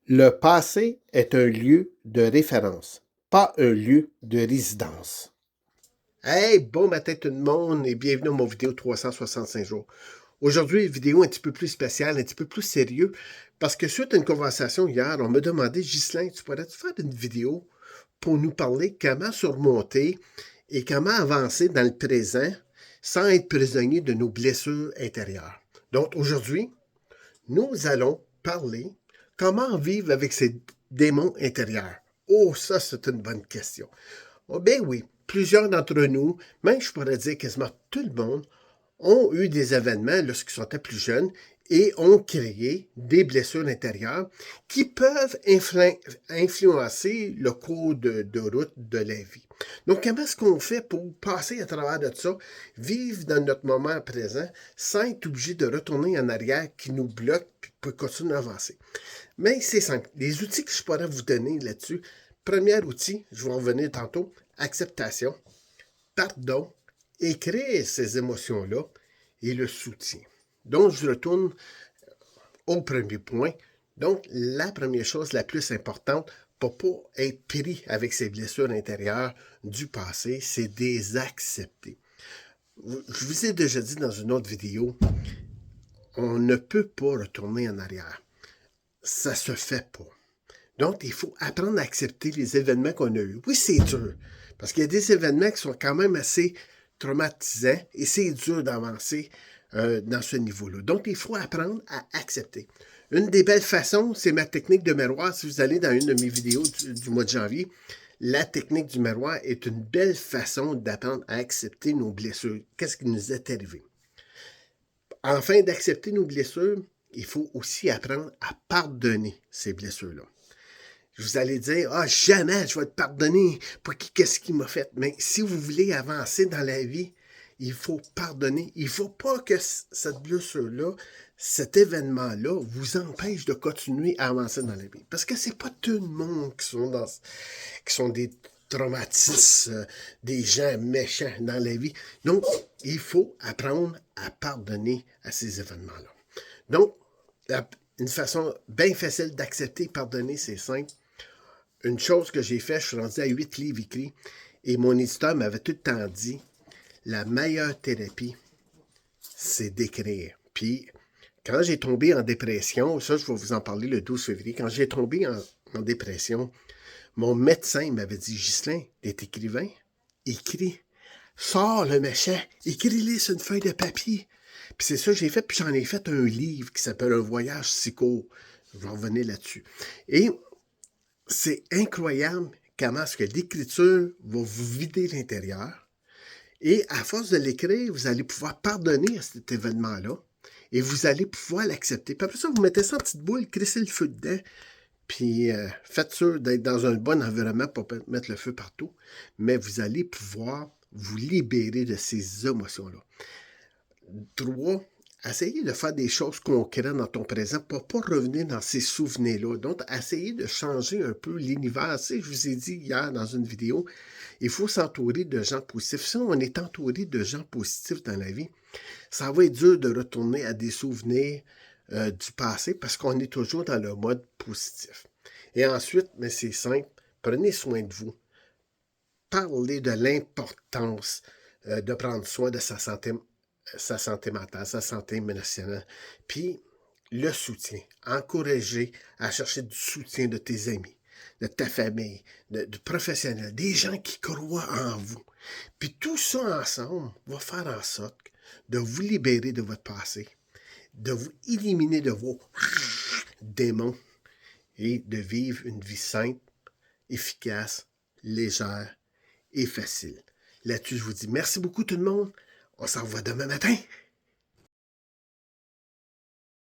Le passé est un lieu de référence, pas un lieu de résidence. Hey, bon matin tout le monde et bienvenue à mon vidéo 365 jours. Aujourd'hui, une vidéo un petit peu plus spéciale, un petit peu plus sérieux, parce que suite à une conversation hier, on m'a demandé, Ghislain, tu pourrais-tu faire une vidéo pour nous parler comment surmonter et comment avancer dans le présent sans être prisonnier de nos blessures intérieures. Donc aujourd'hui, nous allons parler comment vivre avec ces démons intérieurs. Oh, ça, c'est une bonne question. Oh, ben oui, plusieurs d'entre nous, même je pourrais dire quasiment tout le monde, ont eu des événements lorsqu'ils étaient plus jeunes et ont créé des blessures intérieures qui peuvent influencer le cours de route de la vie. Donc, comment est-ce qu'on fait pour passer à travers de ça, vivre dans notre moment présent, sans être obligé de retourner en arrière qui nous bloque et pour continuer à avancer? Mais c'est simple. Les outils que je pourrais vous donner là-dessus, premier outil, je vais en revenir tantôt, acceptation, pardon, écrire ces émotions-là et le soutien. Donc, je retourne au premier point. Donc, la première chose la plus importante pour ne pas être pris avec ces blessures intérieures du passé, c'est de les accepter. Je vous ai déjà dit dans une autre vidéo, on ne peut pas retourner en arrière. Ça se fait pas. Donc, il faut apprendre à accepter les événements qu'on a eus. Oui, c'est dur, parce qu'il y a des événements qui sont quand même assez traumatisants et c'est dur d'avancer dans ce niveau-là. Donc, il faut apprendre à accepter. Une des belles façons, c'est ma technique de miroir. Si vous allez dans une de mes vidéos du mois de janvier, la technique du miroir est une belle façon d'apprendre à accepter nos blessures. Qu'est-ce qui nous est arrivé? Afin d'accepter nos blessures, il faut aussi apprendre à pardonner ces blessures-là. Vous allez dire, ah, jamais je vais te pardonner pour qu'est-ce qu'il m'a fait. Mais si vous voulez avancer dans la vie, il faut pardonner. Il ne faut pas que cette blessure-là, cet événement-là, vous empêche de continuer à avancer dans la vie. Parce que c'est pas tout le monde qui sont des traumatismes, des gens méchants dans la vie. Donc, il faut apprendre à pardonner à ces événements-là. Donc, une façon bien facile d'accepter et pardonner, c'est simple. Une chose que j'ai fait, je suis rendu à 8 livres écrits et mon éditeur m'avait tout le temps dit, la meilleure thérapie, c'est d'écrire. Puis, quand j'ai tombé en dépression, ça, je vais vous en parler le 12 février, quand j'ai tombé en dépression, mon médecin m'avait dit, Ghislain, t'es écrivain, écris. Sors le méchant, écris-les sur une feuille de papier. Puis c'est ça que j'ai fait, puis j'en ai fait un livre qui s'appelle Un voyage si court. Je vais revenir là-dessus. Et c'est incroyable comment est-ce que l'écriture va vous vider l'intérieur. Et à force de l'écrire, vous allez pouvoir pardonner à cet événement-là et vous allez pouvoir l'accepter. Puis après ça, vous mettez ça en petite boule, crissez le feu dedans, puis faites sûr d'être dans un bon environnement pour mettre le feu partout. Mais vous allez pouvoir vous libérer de ces émotions-là. 3, essayez de faire des choses concrètes dans ton présent pour ne pas revenir dans ces souvenirs-là. Donc, essayez de changer un peu l'univers. Tu sais, je vous ai dit hier dans une vidéo, il faut s'entourer de gens positifs. Si on est entouré de gens positifs dans la vie, ça va être dur de retourner à des souvenirs du passé parce qu'on est toujours dans le mode positif. Et ensuite, mais c'est simple, prenez soin de vous. Parlez de l'importance de prendre soin de sa santé mentale, sa santé émotionnelle. Puis, le soutien. Encourager à chercher du soutien de tes amis, de ta famille, de professionnels, des gens qui croient en vous. Puis tout ça ensemble va faire en sorte de vous libérer de votre passé, de vous éliminer de vos démons et de vivre une vie simple, efficace, légère et facile. Là-dessus, je vous dis merci beaucoup tout le monde. On s'en revoit demain matin.